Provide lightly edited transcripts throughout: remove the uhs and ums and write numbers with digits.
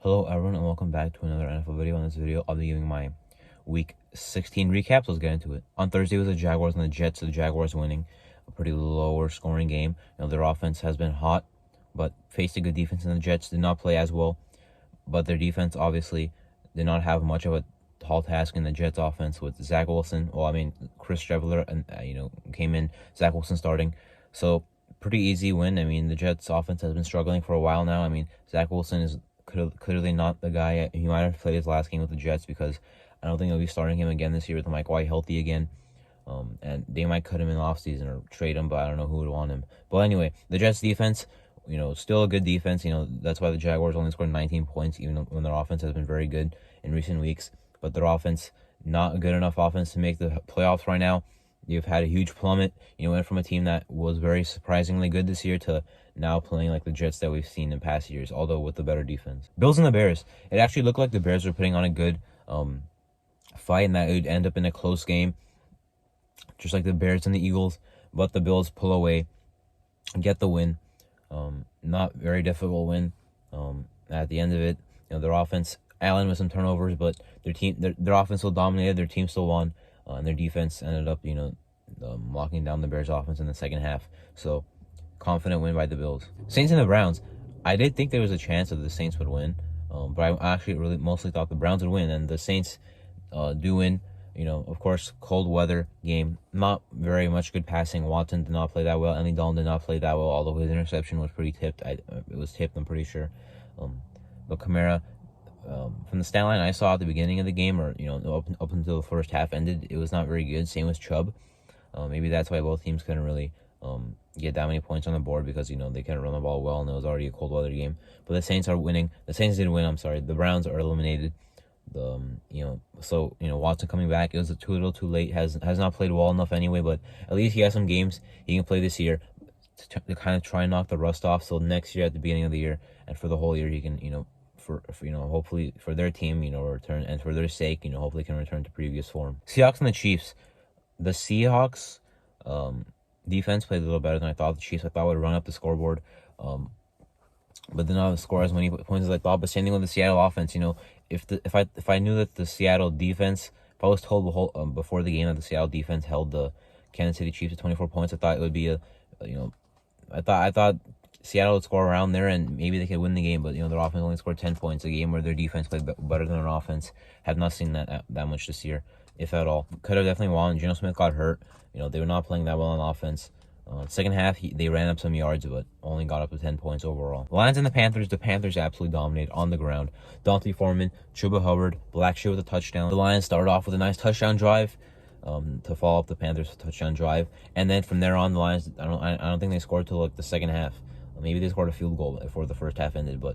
Hello everyone and welcome back to another NFL video. In this video, I'll be giving my Week 16 recap, so let's get into it. On Thursday was the Jaguars and the Jets. The Jaguars winning a pretty lower scoring game. Their offense has been hot, but faced a good defense, and the Jets did not play as well. But their defense obviously did not have much of a tall task in the Jets offense with Zach Wilson. Chris Streveler and came in, Zach Wilson starting. So pretty easy win. The Jets offense has been struggling for a while now. Zach Wilson is clearly not the guy. He might have played his last game with the Jets because I don't think they'll be starting him again this year with Mike White healthy again. And they might cut him in the offseason or trade him, but I don't know who would want him. But anyway, the Jets defense, still a good defense. That's why the Jaguars only scored 19 points, even when their offense has been very good in recent weeks. But their offense, not a good enough offense to make the playoffs right now. You've had a huge plummet. Went from a team that was very surprisingly good this year to now playing like the Jets that we've seen in past years, although with the better defense. Bills and the Bears. It actually looked like the Bears were putting on a good fight and that it would end up in a close game, just like the Bears and the Eagles. But the Bills pull away, get the win. Not very difficult win. At the end of it, their offense, Allen with some turnovers, but their offense still dominated. Their team still won. And their defense ended up, locking down the Bears' offense in the second half. So, confident win by the Bills. Saints and the Browns. I did think there was a chance that the Saints would win, but I actually really mostly thought the Browns would win, and the Saints do win. Of course, cold weather game. Not very much good passing. Watson did not play that well. Andy Dalton did not play that well, although his interception was pretty tipped. It was tipped, I'm pretty sure. But Kamara, from the stat line I saw at the beginning of the game, or up until the first half ended, it was not very good. Same with Chubb. Maybe that's why both teams couldn't really get that many points on the board, because they couldn't run the ball well, and it was already a cold weather game. But the Saints are winning. The Saints did win. I'm sorry. The Browns are eliminated. Watson coming back, it was too little, too late. Has not played well enough anyway, but at least he has some games he can play this year to kind of try and knock the rust off. So next year at the beginning of the year and for the whole year, he can for hopefully for their team, return, and for their sake, hopefully can return to previous form. Seahawks and the Chiefs. The Seahawks defense played a little better than I thought. The Chiefs, I thought, would run up the scoreboard, but did not score as many points as I thought. But same thing with the Seattle offense. If I knew that the Seattle defense, if I was told before the game that the Seattle defense held the Kansas City Chiefs at 24 points, I thought it would be I thought Seattle would score around there and maybe they could win the game, but their offense only scored 10 points, a game where their defense played better than their offense. Have not seen that much this year, if at all. Could have definitely won. Geno Smith got hurt. They were not playing that well on offense. Second half, they ran up some yards, but only got up to 10 points overall. The Lions and the Panthers absolutely dominated on the ground. Dante Foreman, Chuba Hubbard, Blackshear with a touchdown. The Lions started off with a nice touchdown drive to follow up the Panthers' touchdown drive, and then from there on, the Lions, I don't think they scored till like the second half. Maybe they scored a field goal before the first half ended, but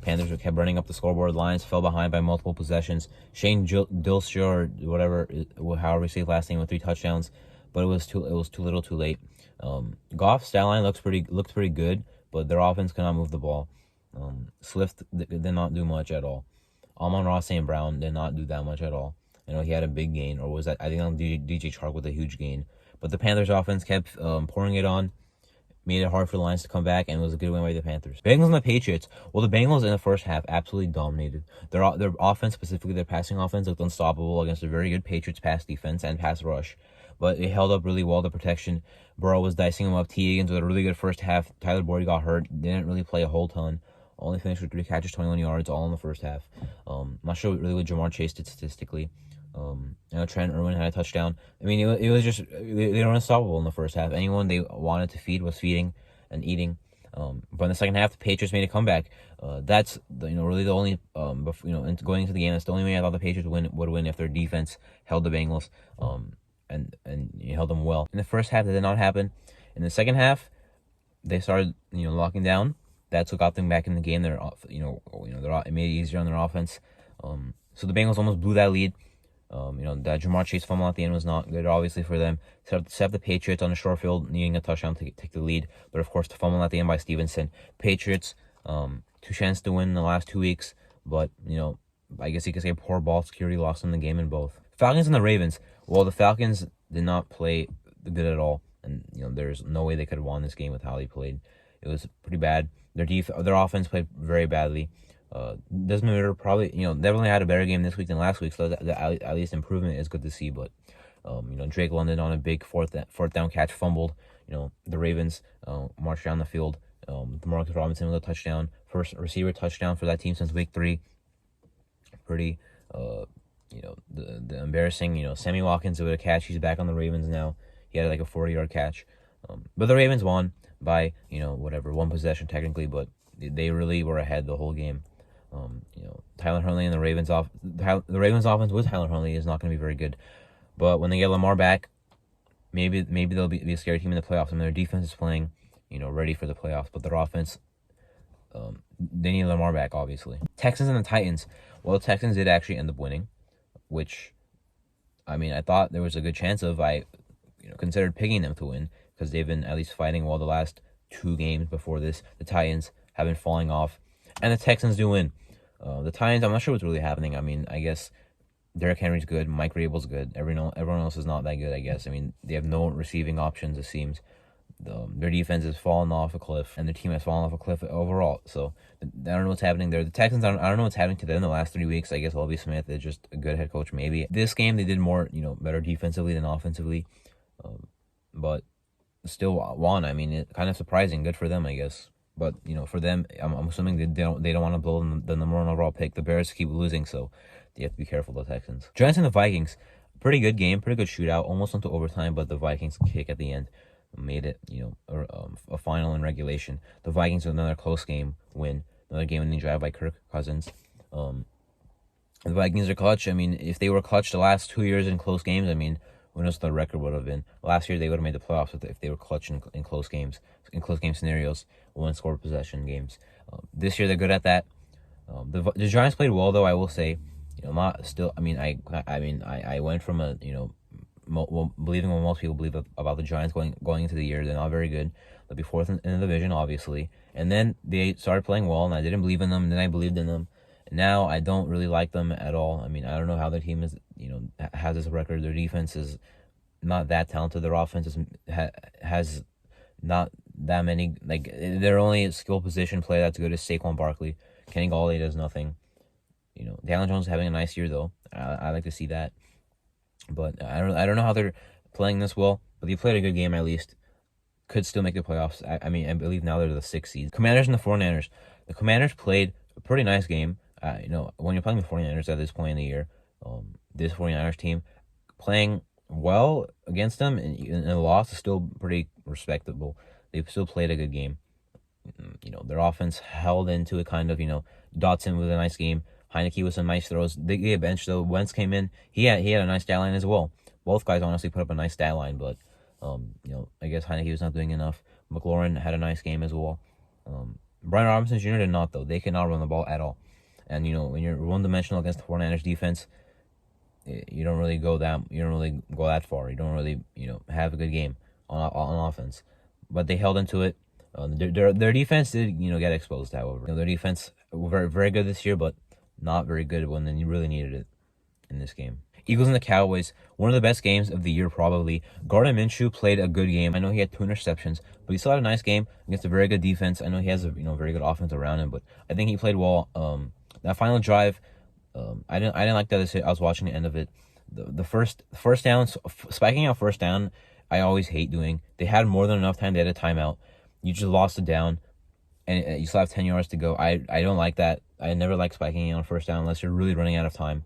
Panthers kept running up the scoreboard. The Lions fell behind by multiple possessions. Shane Dilshaw, or whatever, however you say his last name, with 3 touchdowns, but it was too little, too late. Goff's stat line looked pretty good, but their offense could not move the ball. Swift did not do much at all. Amon-Ra St. Brown did not do that much at all. He had a big gain, or was that, I think, on DJ Chark with a huge gain. But the Panthers offense kept pouring it on, made it hard for the Lions to come back, and it was a good win by the Panthers. Bengals and the Patriots. Well, the Bengals in the first half absolutely dominated. Their offense, specifically their passing offense, looked unstoppable against a very good Patriots pass defense and pass rush. But it held up really well, the protection. Burrow was dicing him up. T. Higgins with a really good first half. Tyler Boyd got hurt. Didn't really play a whole ton. Only finished with 3 catches, 21 yards, all in the first half. Not sure really what Jamar Chase did statistically. Trent Irwin had a touchdown. It was just, they were unstoppable in the first half. Anyone they wanted to feed was feeding and eating. But in the second half, the Patriots made a comeback. That's really the only going into the game, that's the only way I thought the Patriots would win if their defense held the Bengals and held them well. In the first half, that did not happen. In the second half, they started locking down. That's what got them back in the game. It made it easier on their offense. So the Bengals almost blew that lead. That Jamar Chase fumble at the end was not good, obviously, for them. Set up the Patriots on a short field, needing a touchdown to take the lead. But, of course, the fumble at the end by Stevenson. Patriots, 2 chances to win in the last 2 weeks. But, I guess you could say poor ball security lost them the game in both. Falcons and the Ravens. Well, the Falcons did not play good at all. And, there's no way they could have won this game with how they played. It was pretty bad. Their offense played very badly. Desmond Ridder probably, definitely had a better game this week than last week, so at least improvement is good to see. But Drake London on a big fourth down catch fumbled. The Ravens marched down the field. Demarcus Robinson with a touchdown, first receiver touchdown for that team since week 3. Pretty, the embarrassing. Sammy Watkins with a catch. He's back on the Ravens now. He had like a 40-yard catch. But the Ravens won by one possession technically, but they really were ahead the whole game. Tyler Huntley and the Ravens offense with Tyler Huntley is not going to be very good. But when they get Lamar back, maybe they'll be a scary team in the playoffs. I mean, their defense is playing, ready for the playoffs, but their offense, they need Lamar back, obviously. Texans and the Titans. Well, the Texans did actually end up winning, which, I mean, I thought there was a good chance of. I considered picking them to win because they've been at least fighting well the last 2 games before this. The Titans have been falling off, and the Texans do win. The Titans, I'm not sure what's really happening. I mean, I guess Derrick Henry's good, Mike Vrabel's good. Everyone else is not that good, I guess. I mean, they have no receiving options, it seems. Their defense has fallen off a cliff, and their team has fallen off a cliff overall. So I don't know what's happening there. The Texans, I don't know what's happening to them in the last 3 weeks. I guess Lovie Smith is just a good head coach, maybe. This game, they did more, better defensively than offensively. But still won. I mean, it kind of surprising. Good for them, I guess. But for them, I'm assuming they don't want to blow the number 1 overall pick. The Bears keep losing, so you have to be careful. The Texans, Giants, and the Vikings. Pretty good game, pretty good shootout. Almost went to overtime, but the Vikings kick at the end made it a final in regulation. The Vikings with another close game win, another game-winning drive by Kirk Cousins. The Vikings are clutch. I mean, if they were clutch the last 2 years in close games, I mean, who knows what the record would have been. Last year, they would have made the playoffs if they were clutch in close games, in close game scenarios, one-score possession games. This year, they're good at that. The Giants played well, though, I will say. Not still. I mean, I went from a believing what most people believe about the Giants going into the year. They're not very good. They'll be 4th in the division, obviously. And then they started playing well, and I didn't believe in them. And then I believed in them. Now I don't really like them at all. I mean, I don't know how their team is, has this record. Their defense is not that talented. Their offense has not that many. Like, their only skill position player that's good is Saquon Barkley. Kenny Galladay does nothing. Daniel Jones is having a nice year though. I like to see that. But I don't know how they're playing this well. But they played a good game at least. Could still make the playoffs. I mean, I believe now they're the 6th seed. Commanders and the 49ers. The Commanders played a pretty nice game. When you're playing the 49ers at this point in the year, this 49ers team playing well against them and a loss is still pretty respectable. They've still played a good game. Their offense held into it kind of. Dotson with a nice game. Heineke with some nice throws. They get benched though. Wentz came in. He had a nice stat line as well. Both guys honestly put up a nice stat line, but I guess Heineke was not doing enough. McLaurin had a nice game as well. Brian Robinson Jr. did not though. They cannot run the ball at all. And when you're one-dimensional against the 49ers defense, you don't really go that far. You don't really have a good game on offense. But they held into it. Their defense did get exposed. However, their defense were very, very good this year, but not very good when you really needed it in this game. Eagles and the Cowboys, one of the best games of the year probably. Gardner Minshew played a good game. I know he had 2 interceptions, but he still had a nice game against a very good defense. I know he has a very good offense around him, but I think he played well. That final drive, I didn't like that. I was watching the end of it. The first down, spiking out first down, I always hate doing. They had more than enough time. They had a timeout. You just lost it down, and you still have 10 yards to go. I don't like that. I never like spiking on first down unless you're really running out of time.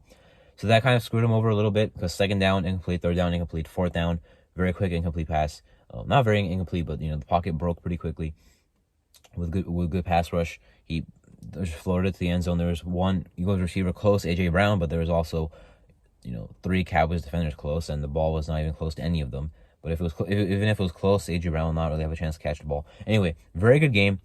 So that kind of screwed him over a little bit because 2nd down, incomplete, 3rd down, incomplete, 4th down, very quick incomplete pass. Not very incomplete, but the pocket broke pretty quickly with good pass rush. He just floated it to the end zone. There was one Eagles receiver close, AJ Brown, but there was also 3 Cowboys defenders close, and the ball was not even close to any of them. But even if it was close, AJ Brown will not really have a chance to catch the ball. Anyway, very good game.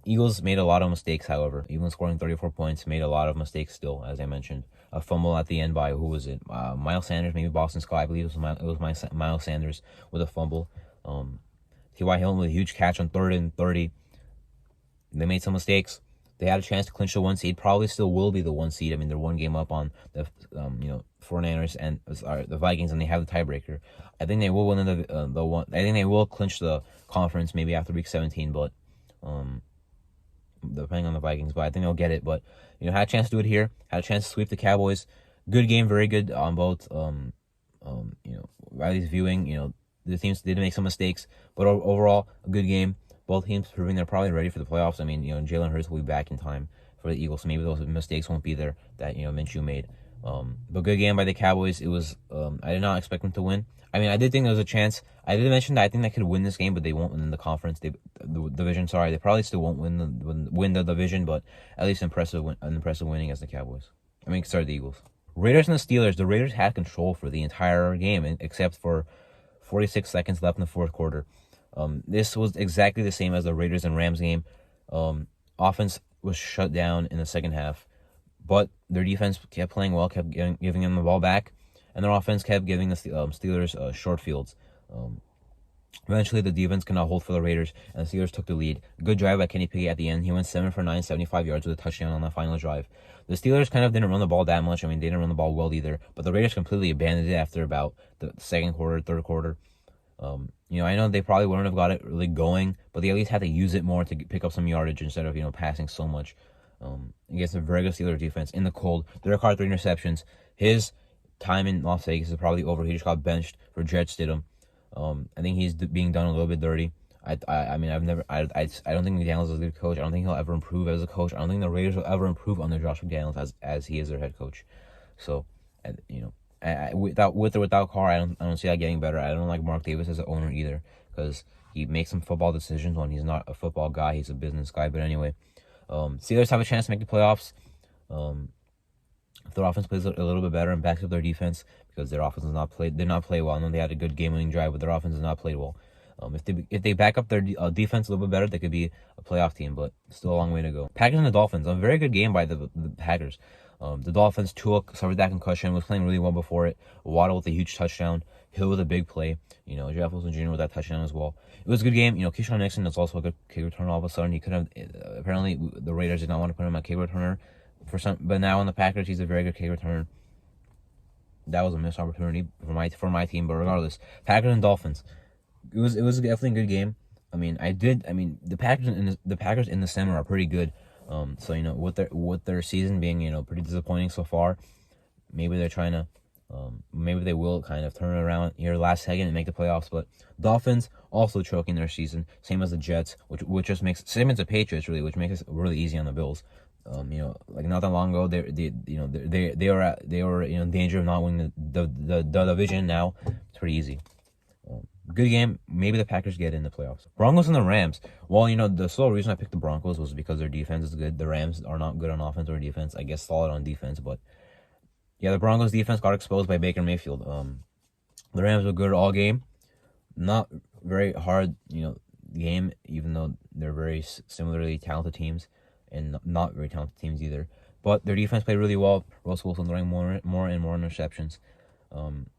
Eagles made a lot of mistakes, however. Even scoring 34 points, made a lot of mistakes still, as I mentioned. A fumble at the end by, who was it? Miles Sanders, maybe Boston Scott. I believe it was Miles Sanders with a fumble. T.Y. Hilton with a huge catch on 3rd and 30. They made some mistakes. They had a chance to clinch the 1 seed. Probably still will be the 1 seed. I mean, they're 1 game up on the 49ers and the Vikings, and they have the tiebreaker. I think they will win the one. I think they will clinch the conference maybe after week 17, but depending on the Vikings. But I think they'll get it. But had a chance to do it here. Had a chance to sweep the Cowboys. Good game, very good on both. At least viewing, the teams did make some mistakes, but overall a good game. Both teams proving they're probably ready for the playoffs. I mean, Jalen Hurts will be back in time for the Eagles, so maybe those mistakes won't be there that Minshew made. But good game by the Cowboys. It was. I did not expect them to win. I mean, I did think there was a chance. I did mention that I think they could win this game, but they won't win the conference. The division. Sorry, they probably still won't win the division, but at least impressive winning as the Cowboys. The Eagles. Raiders and the Steelers. The Raiders had control for the entire game, except for 46 seconds left in the fourth quarter. This was exactly the same as the Raiders and Rams game. Offense was shut down in the second half, but their defense kept playing well, kept giving them the ball back, and their offense kept giving the Steelers short fields. Eventually, the defense could not hold for the Raiders, and the Steelers took the lead. Good drive by Kenny Pickett at the end. He went 7 for 9, 75 yards with a touchdown on that final drive. The Steelers kind of didn't run the ball that much. I mean, they didn't run the ball well either, but the Raiders completely abandoned it after about the second quarter, third quarter. I know they probably wouldn't have got it really going, but they at least had to use it more to pick up some yardage instead of, passing so much. Against a very good Steelers defense in the cold. Derek Carr 3 interceptions. His time in Las Vegas is probably over. He just got benched for Jarrett Stidham. I think he's being done a little bit dirty. I don't think McDaniels is a good coach. I don't think he'll ever improve as a coach. I don't think the Raiders will ever improve under Josh McDaniels as he is their head coach. So, with or without Carr, I don't see that getting better. I don't like Mark Davis as an owner either, because he makes some football decisions when he's not a football guy. He's a business guy. But anyway, Steelers have a chance to make the playoffs. If their offense plays a little bit better and backs up their defense, because their offense did not play well. I know they had a good game-winning drive, but their offense did not play well. If they back up their defense a little bit better, they could be a playoff team, but still a long way to go. Packers and the Dolphins. A very good game by the Packers. The Dolphins, Tua suffered that concussion, was playing really well before it. Waddle with a huge touchdown. Hill with a big play. Jeff Wilson Jr. with that touchdown as well. It was a good game. Keyshawn Nixon is also a good kick returner all of a sudden. He could have, apparently the Raiders did not want to put him at kick returner but now on the Packers, he's a very good kick returner. That was a missed opportunity for my team, but regardless, Packers and Dolphins. It was definitely a good game. The Packers in the center are pretty good. With their season being pretty disappointing so far, maybe they're trying to maybe they will kind of turn it around here last second and make the playoffs. But Dolphins also choking their season, same as the Jets, which just makes same as the Patriots really, which makes it really easy on the Bills. Like not that long ago, they were in danger of not winning the division. Now it's pretty easy. Good game. Maybe the Packers get in the playoffs. Broncos and the Rams. Well, the sole reason I picked the Broncos was because their defense is good. The Rams are not good on offense or defense. I guess solid on defense, but yeah, the Broncos defense got exposed by Baker Mayfield. The Rams were good all game. Not very hard, game, even though they're very similarly talented teams and not very talented teams either. But their defense played really well. Russell Wilson throwing more and more interceptions.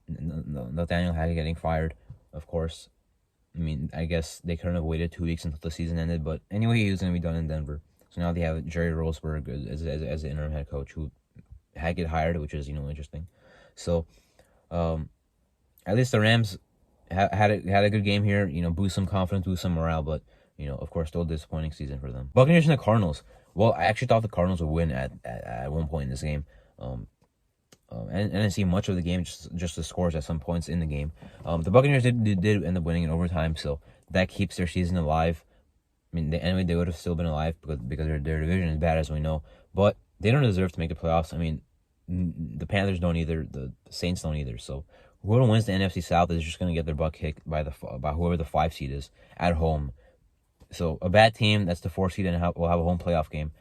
Nathaniel Hackett getting fired, of course. I guess they couldn't have waited 2 weeks until the season ended. But anyway, he was going to be done in Denver. So now they have Jerry Roseburg as the interim head coach, who Hackett hired, which is interesting. So at least the Rams had a good game here. Boost some confidence, boost some morale. But of course, still a disappointing season for them. Buccaneers and the Cardinals. Well, I actually thought the Cardinals would win at one point in this game. And I didn't see much of the game, just the scores at some points in the game. The Buccaneers did end up winning in overtime, so that keeps their season alive. Anyway, they would have still been alive because their division is bad, as we know. But they don't deserve to make the playoffs. The Panthers don't either. The Saints don't either. So whoever wins the NFC South is just going to get their butt kicked by whoever the 5 seed is at home. So a bad team that's the 4 seed and will have a home playoff game.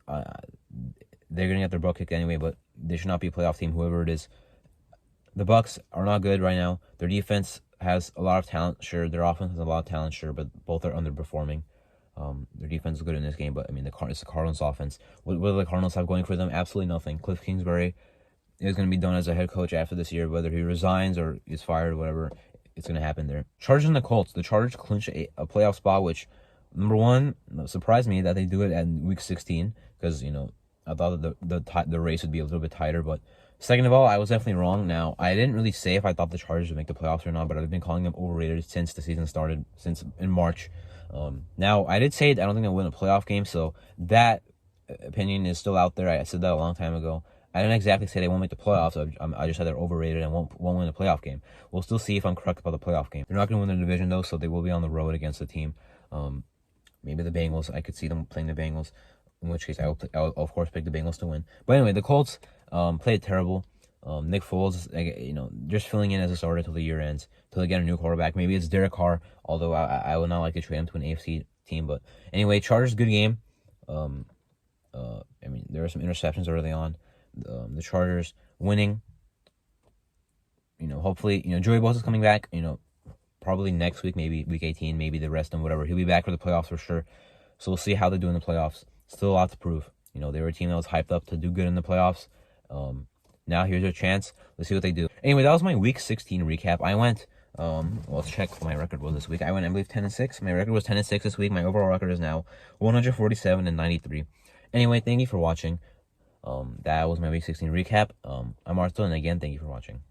They're going to get their butt kicked anyway, but they should not be a playoff team, whoever it is. The Bucs are not good right now. Their defense has a lot of talent, sure. Their offense has a lot of talent, sure, but both are underperforming. Their defense is good in this game, but it's the Cardinals' offense. What do the Cardinals have going for them? Absolutely nothing. Cliff Kingsbury is going to be done as a head coach after this year, whether he resigns or is fired or whatever. It's going to happen there. Chargers and the Colts. The Chargers clinch a playoff spot, which, number one, surprised me that they do it at week 16, because I thought that the race would be a little bit tighter. But second of all, I was definitely wrong. Now, I didn't really say if I thought the Chargers would make the playoffs or not, but I've been calling them overrated since the season started, since in March. Now, I did say I don't think they'll win a playoff game, so that opinion is still out there. I said that a long time ago. I didn't exactly say they won't make the playoffs. I just said they're overrated and won't win a playoff game. We'll still see if I'm correct about the playoff game. They're not going to win the division though, so they will be on the road against the team. Maybe the Bengals. I could see them playing the Bengals. In which case, I'll of course pick the Bengals to win. But anyway, the Colts played terrible. Nick Foles, just filling in as a starter till the year ends, till they get a new quarterback. Maybe it's Derek Carr, although I would not like to trade him to an AFC team. But anyway, Chargers, good game. There were some interceptions early on. The Chargers winning. Hopefully, Joey Bosa's coming back. Probably next week, maybe week 18, maybe the rest and whatever. He'll be back for the playoffs for sure. So we'll see how they do in the playoffs. Still a lot to prove. They were a team that was hyped up to do good in the playoffs. Now here's their chance. Let's see what they do. Anyway, that was my week 16 recap. I went, let's check what my record was this week. I went, I believe, 10-6. My record was 10-6 this week. My overall record is now 147-93. Anyway, thank you for watching. That was my week 16 recap. I'm Arthur, and again, thank you for watching.